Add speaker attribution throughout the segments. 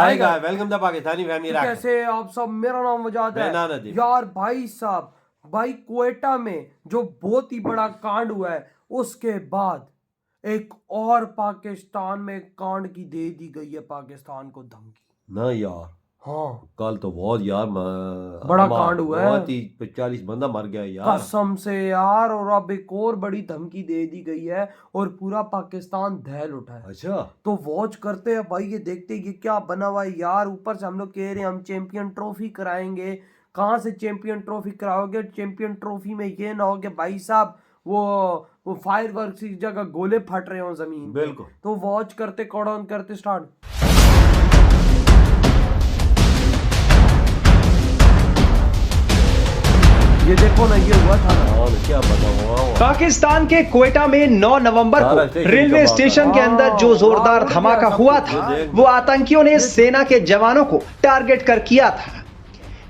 Speaker 1: आएगा। Welcome the Pakistani family.
Speaker 2: कैसे आप सब, मेरा नाम वजाद है यार। भाई साहब, भाई क्वेटा में जो बहुत ही बड़ा कांड हुआ है, उसके बाद एक और पाकिस्तान में कांड की दे दी गई है पाकिस्तान को धमकी
Speaker 1: ना यार।
Speaker 2: हाँ,
Speaker 1: कल तो बहुत यार
Speaker 2: बड़ा कांड हुआ है।
Speaker 1: 40 बंदा मर गया यार,
Speaker 2: कसम से यार। और अब एक और बड़ी धमकी दे दी गई है और पूरा पाकिस्तान दहल उठा है।
Speaker 1: अच्छा,
Speaker 2: तो वॉच करते हैं भाई, ये देखते हैं ये क्या बना हुआ है यार। ऊपर से हम लोग कह रहे हैं हम चैंपियन ट्रॉफी कराएंगे। कहाँ से चैंपियन ट्रॉफी कराओगे? चैंपियन ट्रॉफी में ये ना हो कि भाई साहब वो फायर वर्क की जगह गोले फट रहे हो जमीन।
Speaker 1: बिल्कुल।
Speaker 2: तो वॉच करते, कॉडाउन करते स्टार्ट। ये देखो ना, ये हुआ था ना।
Speaker 1: क्या पता हुआ।
Speaker 3: पाकिस्तान के क्वेटा में 9 नवंबर को रेलवे स्टेशन के अंदर जो जोरदार धमाका हुआ था, वो आतंकियों ने सेना के जवानों को टारगेट कर किया था।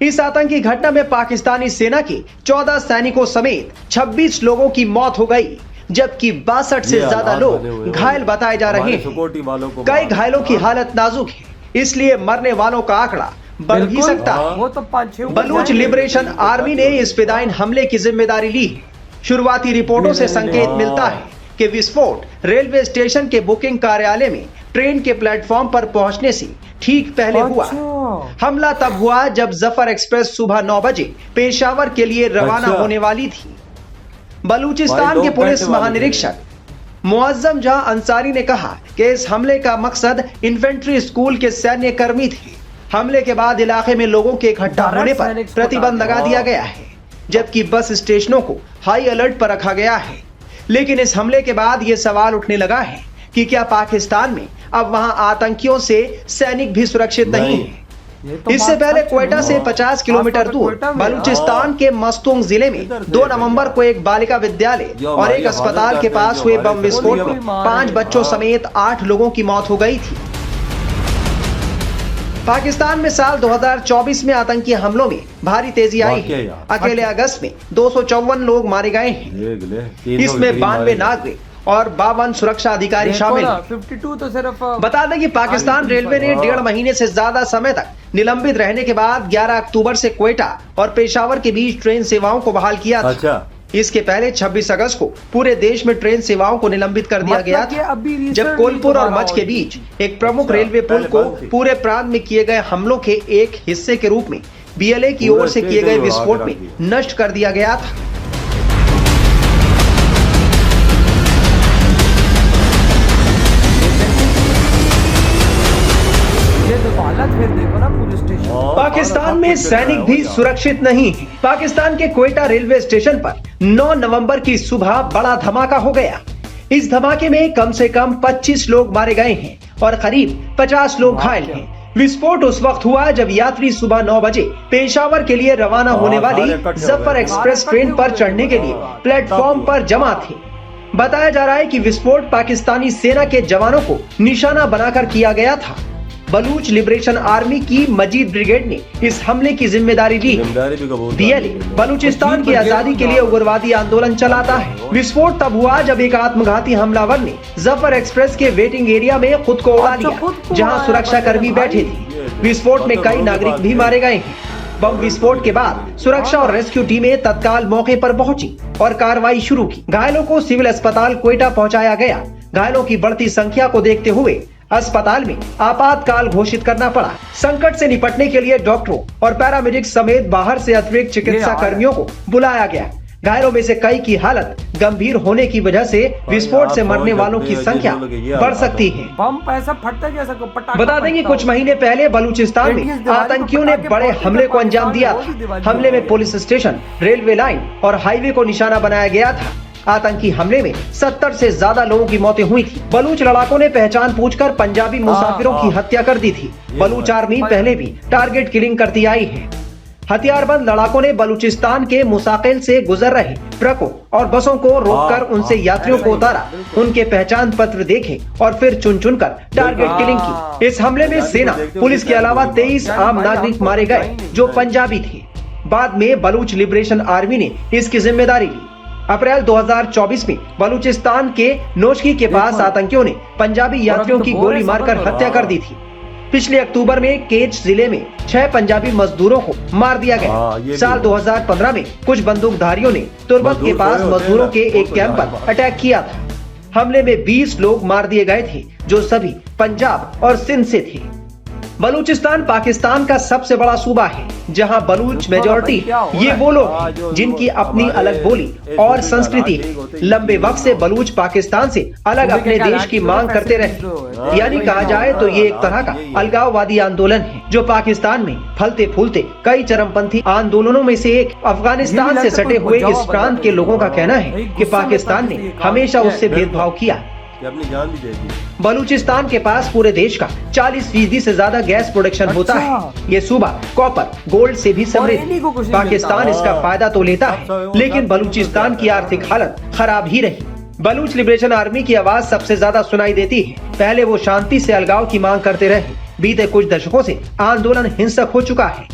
Speaker 3: इस आतंकी घटना में पाकिस्तानी सेना के 14 सैनिकों समेत 26 लोगों की मौत हो गई, जबकि 62 से ज्यादा लोग घायल बताए जा रहे हैं। कई घायलों की हालत नाजुक है, इसलिए मरने वालों का आंकड़ा बढ़ भी सकता है।
Speaker 2: वो तो 5-6
Speaker 3: बलूच लिबरेशन आर्मी ने इस फिदायीन हमले की जिम्मेदारी ली है। शुरुआती रिपोर्टों से संकेत मिलता है कि विस्फोट रेलवे स्टेशन के बुकिंग कार्यालय में ट्रेन के प्लेटफॉर्म पर पहुंचने से ठीक पहले हुआ। हमला तब हुआ जब जफर एक्सप्रेस सुबह 9 बजे पेशावर के लिए रवाना होने वाली थी। बलूचिस्तान के पुलिस महानिरीक्षक मुअज्जम जहां अंसारी ने कहा कि इस हमले का मकसद इन्फेंट्री स्कूल के सैन्य कर्मी थे। हमले के बाद इलाके में लोगों के इकट्ठा होने पर प्रतिबंध लगा दिया गया है, जबकि बस स्टेशनों को हाई अलर्ट पर रखा गया है। लेकिन इस हमले के बाद यह सवाल उठने लगा है कि क्या पाकिस्तान में अब वहां आतंकियों से सैनिक भी सुरक्षित नहीं है। इससे पहले क्वेटा से 50 किलोमीटर दूर बलूचिस्तान के मस्तूंग जिले में 2 नवंबर को एक बालिका विद्यालय और एक अस्पताल के पास हुए बम विस्फोट में 5 बच्चों समेत 8 लोगों की मौत हो गई थी। पाकिस्तान में साल 2024 में आतंकी हमलों में भारी तेजी आई है। अकेले अगस्त में 254 लोग मारे गए हैं। इसमें 92 नागरिक और 52 सुरक्षा अधिकारी शामिल हैं।
Speaker 2: 52 तो सिर्फ
Speaker 3: बता दें कि पाकिस्तान रेलवे ने 1.5 महीने से ज्यादा समय तक निलंबित रहने के बाद 11 अक्टूबर से क्वेटा और पेशावर के बीच ट्रेन सेवाओं को बहाल किया था।
Speaker 1: अच्छा।
Speaker 3: इसके पहले 26 अगस्त को पूरे देश में ट्रेन सेवाओं को निलंबित कर दिया गया था, जब कोलपुर और मच के बीच एक प्रमुख रेलवे पुल को पूरे प्रांत में किए गए हमलों के एक हिस्से के रूप में बीएलए की ओर से किए गए विस्फोट में नष्ट कर दिया गया था। पाकिस्तान में सैनिक भी सुरक्षित नहीं है। पाकिस्तान के क्वेटा रेलवे स्टेशन पर 9 नवंबर की सुबह बड़ा धमाका हो गया। इस धमाके में कम से कम 25 लोग मारे गए हैं और करीब 50 लोग घायल हैं। विस्फोट उस वक्त हुआ जब यात्री सुबह 9 बजे पेशावर के लिए रवाना होने वाली जफर एक्सप्रेस ट्रेन पर चढ़ने के लिए प्लेटफॉर्म पर जमा थे। बताया जा रहा है कि विस्फोट पाकिस्तानी सेना के जवानों को निशाना बनाकर किया गया था। बलूच लिबरेशन आर्मी की मजीद ब्रिगेड ने इस हमले की जिम्मेदारी ली। बीएलए बलूचिस्तान की आजादी के लिए उग्रवादी आंदोलन चलाता है। विस्फोट तब हुआ जब एक आत्मघाती हमलावर ने जफर एक्सप्रेस के वेटिंग एरिया में खुद को उड़ा लिया, जहां सुरक्षा कर्मी बैठे थे। विस्फोट में कई नागरिक भी मारे गए हैं। बम विस्फोट के बाद सुरक्षा और रेस्क्यू टीमें तत्काल मौके पर पहुंची और कार्रवाई शुरू की। घायलों को सिविल अस्पताल क्वेटा पहुंचाया गया। घायलों की बढ़ती संख्या को देखते हुए अस्पताल में आपातकाल घोषित करना पड़ा। संकट से निपटने के लिए डॉक्टरों और पैरामेडिक समेत बाहर से अतिरिक्त चिकित्सा कर्मियों को बुलाया गया। घायलों में से कई की हालत गंभीर होने की वजह से विस्फोट से मरने वालों की संख्या बढ़ सकती है।
Speaker 2: बम पैसा फटता जैसा
Speaker 3: बता दें कि कुछ महीने पहले बलूचिस्तान में आतंकियों ने बड़े हमले को अंजाम दिया था। हमले में पुलिस स्टेशन, रेलवे लाइन और हाईवे को निशाना बनाया गया था। आतंकी हमले में 70 से ज्यादा लोगों की मौतें हुई थी। बलूच लड़ाकों ने पहचान पूछकर पंजाबी मुसाफिरों की हत्या कर दी थी। बलूच आर्मी पहले भी टारगेट किलिंग करती आई है। हथियारबंद लड़ाकों ने बलूचिस्तान के मुसाकिल से गुजर रहे ट्रकों और बसों को रोककर उनसे यात्रियों को उतारा, उनके पहचान पत्र देखे और फिर चुन चुन कर टारगेट किलिंग की। इस हमले में सेना, पुलिस के अलावा 23 आम नागरिक मारे गए जो पंजाबी थे। बाद में बलूच लिबरेशन आर्मी ने इसकी जिम्मेदारी ली। अप्रैल 2024 में बलूचिस्तान के नोशकी के पास आतंकियों ने पंजाबी यात्रियों की गोली मारकर हत्या कर दी थी। पिछले अक्टूबर में केच जिले में 6 पंजाबी मजदूरों को मार दिया
Speaker 1: हाँ, ये
Speaker 3: गया।
Speaker 1: भी
Speaker 3: साल
Speaker 1: है।
Speaker 3: 2015 में कुछ बंदूकधारियों ने तुर्बत के
Speaker 1: मजदूर
Speaker 3: पास
Speaker 1: खड़े होते
Speaker 3: मजदूरों
Speaker 1: हैं
Speaker 3: के
Speaker 1: ना,
Speaker 3: एक
Speaker 1: वो
Speaker 3: कैंप
Speaker 1: तो
Speaker 3: पर अटैक किया था। हमले में 20 लोग मार दिए गए थे, जो सभी पंजाब और सिंध से थे। बलूचिस्तान पाकिस्तान का सबसे बड़ा सूबा है, जहां बलूच मेजॉरिटी है। ये वो लोग हैं जिनकी अपनी अलग बोली और संस्कृति है। लंबे वक्त से बलूच पाकिस्तान से अलग अपने देश की मांग करते रहे। यानी कहा जाए तो ये एक तरह का अलगाववादी आंदोलन है, जो पाकिस्तान में फलते फूलते कई चरमपंथी आंदोलनों में से एक। अफगानिस्तान से सटे हुए इस प्रांत के लोगों का कहना है कि पाकिस्तान ने हमेशा उससे भेदभाव किया।
Speaker 1: कि अपनी जान भी दे दी।
Speaker 3: बलूचिस्तान के पास पूरे देश का 40% से ज्यादा गैस प्रोडक्शन होता है। ये सूबा कॉपर, गोल्ड से भी समृद्ध। पाकिस्तान इसका फायदा तो लेता है, लेकिन बलूचिस्तान की आर्थिक हालत खराब ही रही। बलूच लिबरेशन आर्मी की आवाज सबसे ज्यादा सुनाई देती है। पहले वो शांति से अलगाव की मांग करते रहे। बीते कुछ दशकों से आंदोलन हिंसक हो चुका है।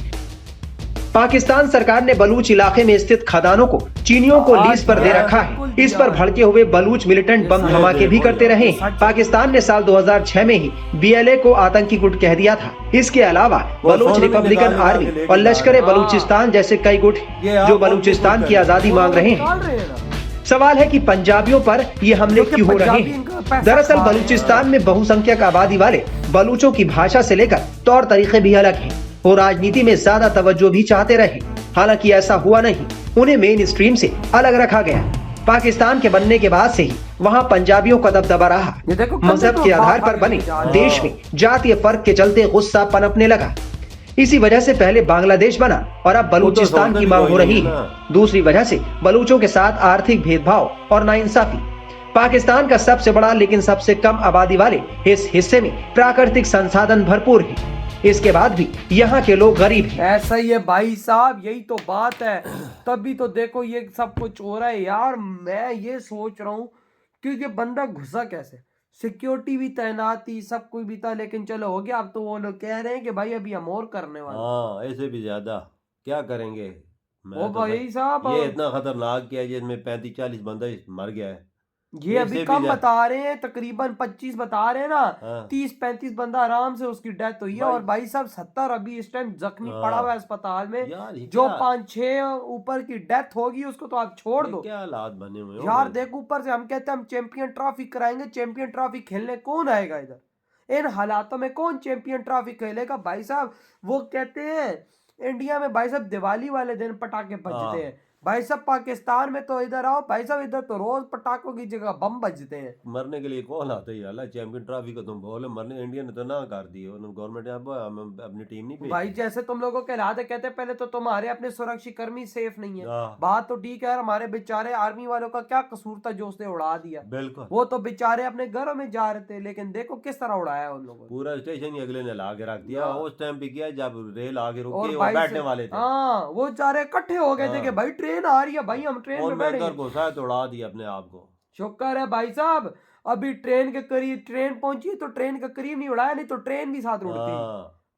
Speaker 3: पाकिस्तान सरकार ने बलूच इलाके में स्थित खदानों को चीनियों को लीज पर दे रखा है। इस पर भड़के हुए बलूच मिलिटेंट बम धमाके भी करते रहे हैं। पाकिस्तान ने साल 2006 में ही BLA को आतंकी गुट कह दिया था। इसके अलावा बलूच रिपब्लिकन आर्मी और लश्कर बलूचिस्तान जैसे कई गुट जो बलूचिस्तान की आजादी मांग रहे हैं। सवाल है कि पंजाबियों पर ये हमले क्यों हो रहे हैं। दरअसल बलूचिस्तान में बहुसंख्यक आबादी वाले बलूचों की भाषा से लेकर तौर तरीके भी अलग हैं। वो राजनीति में ज्यादा तवज्जो भी चाहते रहे, हालांकि ऐसा हुआ नहीं। उन्हें मेन स्ट्रीम से अलग रखा गया। पाकिस्तान के बनने के बाद से ही वहाँ पंजाबियों का दबदबा रहा। मजहब के आधार पर बने देश में जातीय फर्क के चलते गुस्सा पनपने लगा। इसी वजह से पहले बांग्लादेश बना और अब बलूचिस्तान की मांग हो रही है। दूसरी वजह से बलूचों के साथ आर्थिक भेदभाव और नाइंसाफी। पाकिस्तान का सबसे बड़ा लेकिन सबसे कम आबादी वाले इस हिस्से में प्राकृतिक संसाधन भरपूर है। इसके बाद भी यहाँ के लोग गरीब हैं।
Speaker 2: ऐसा ही है भाई साहब, यही तो बात है। तभी तो देखो ये सब कुछ हो रहा है यार। मैं ये सोच रहा हूँ कि ये बंदा घुसा कैसे। सिक्योरिटी भी तैनाती सब कुछ भी था, लेकिन चलो हो गया। अब तो वो लोग कह रहे हैं कि भाई अभी हम और करने वाले।
Speaker 1: हाँ, ऐसे भी ज्यादा क्या करेंगे।
Speaker 2: ओ भाई साहब,
Speaker 1: ये इतना खतरनाक किया जिसमें 35-40 बंदा मर गया है।
Speaker 2: ये अभी कम बता रहे हैं, तकरीबन 25 बता रहे हैं ना।
Speaker 1: हाँ।
Speaker 2: 30-35 बंदा आराम से उसकी डेथ हुई है। और भाई साहब 70 अभी इस टाइम जख्मी पड़ा हुआ है अस्पताल में। जो 5-6 ऊपर की डेथ होगी उसको तो आप छोड़ दो।
Speaker 1: क्या हालात बने हुए
Speaker 2: यार देख, ऊपर से हम कहते हैं हम चैंपियन ट्रॉफी कराएंगे। चैंपियन ट्रॉफी खेलने कौन आएगा इधर? इन हालातों में कौन चैंपियन ट्रॉफी खेलेगा भाई साहब? वो कहते हैं इंडिया में भाई साहब दिवाली वाले दिन पटाखे बजते हैं। भाई साहब पाकिस्तान में तो इधर आओ भाई साहब, इधर तो रोज पटाखों की जगह बम बजते हैं।
Speaker 1: मरने के लिए कौन आता है यार? चैंपियन ट्रॉफी को तुम बोले मरने, इंडिया ने तो ना कर दी। गवर्नमेंट अपनी टीम नहीं भेजी।
Speaker 2: भाई जैसे तुम लोगों के हालात कहते हैं, पहले तो तुम्हारे अपने सुरक्षित कर्मी सेफ नहीं है। बात तो ठीक है, हमारे बेचारे आर्मी वालों का क्या कसूर था जो उसने उड़ा दिया?
Speaker 1: बिल्कुल,
Speaker 2: वो तो बेचारे अपने घरों में जा रहे थे, लेकिन देखो किस तरह उड़ाया उन लोगों ने।
Speaker 1: पूरा स्टेशन ही अगले ने ला के रख दिया। उस टाइम पे किया जब रेल आगे रुकी और बैठने वाले थे।
Speaker 2: हाँ, वो बेचारे इकट्ठे हो गए थे कि भाई ट्रेन आ रही है, भाई हम ट्रेन में बैठे।
Speaker 1: घुसा तो उड़ा दिया अपने आप को।
Speaker 2: शुक्र है भाई साहब अभी ट्रेन के करीब ट्रेन पहुंची तो ट्रेन के करीब नहीं उड़ाया, नहीं तो ट्रेन भी साथ उड़ती।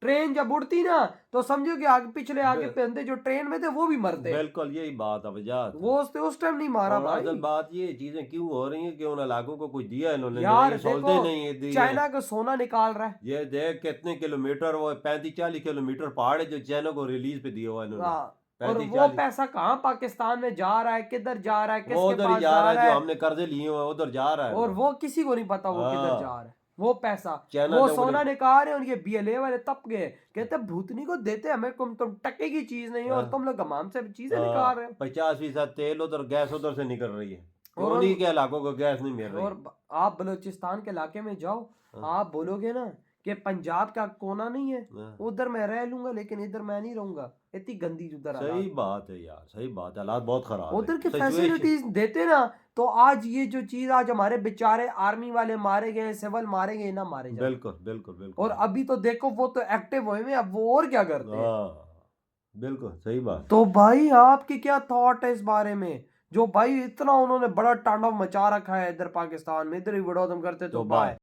Speaker 2: ट्रेन जब उड़ती ना तो समझो कि आगे पिछले आगे बंदे जो ट्रेन में थे वो भी मरते।
Speaker 1: बिल्कुल यही बात है वजह।
Speaker 2: वो उस टाइम नहीं मारा भाई।
Speaker 1: असल बात ये चीजें क्यों हो रही हैं कि उन इलाकों को कुछ दिया इन्होंने।
Speaker 2: यार
Speaker 1: सोचते नहीं
Speaker 2: चाइना का सोना निकाल रहा है।
Speaker 1: ये देख कितने किलोमीटर, वो 35-40 किलोमीटर पहाड़ है जो चाइना को रिलीज पे दिया हुआ इन्होंने।
Speaker 2: और वो पैसा कहाँ पाकिस्तान में जा रहा है, किधर जा रहा है, किसके पास जा रहा है?
Speaker 1: जो हमने कर्जे लिए हुए उधर जा रहा है।
Speaker 2: और वो किसी को नहीं पता वो किधर जा रहा है। वो पैसा वो सोना निकाल रहे हैं। और ये BLA वाले तप गए, कहते भूतनी को देते हमें, तुम टके की चीज नहीं और तुम लोग हमाम से चीजें निकाल रहे हो।
Speaker 1: 50% तेल उधर, गैस उधर से निकल रही है और उन्हीं के इलाकों को गैस नहीं मिल रही।
Speaker 2: और आप बलूचिस्तान के इलाके में जाओ, आप बोलोगे ना कि पंजाब का कोना नहीं है, उधर मैं रह लूंगा लेकिन इधर मैं नहीं रहूंगा। इतनी गंदी उधर।
Speaker 1: सही बात है यार, सही बात है। हालात बहुत खराब है।
Speaker 2: उधर की फैसिलिटीज देते ना तो आज ये जो चीज आज हमारे बेचारे आर्मी वाले मारे गए, सिविल मारे गए ना मारे जाए।
Speaker 1: बिल्कुल बिल्कुल बिल्कुल।
Speaker 2: और अभी तो देखो वो तो एक्टिव हुए में, अब वो और क्या करते हैं।
Speaker 1: बिल्कुल सही बात।
Speaker 2: तो भाई आपकी क्या थॉट है इस बारे में? जो भाई इतना उन्होंने बड़ा तांडव मचा रखा है इधर पाकिस्तान में, इधर ही विरोध करते तो बाय।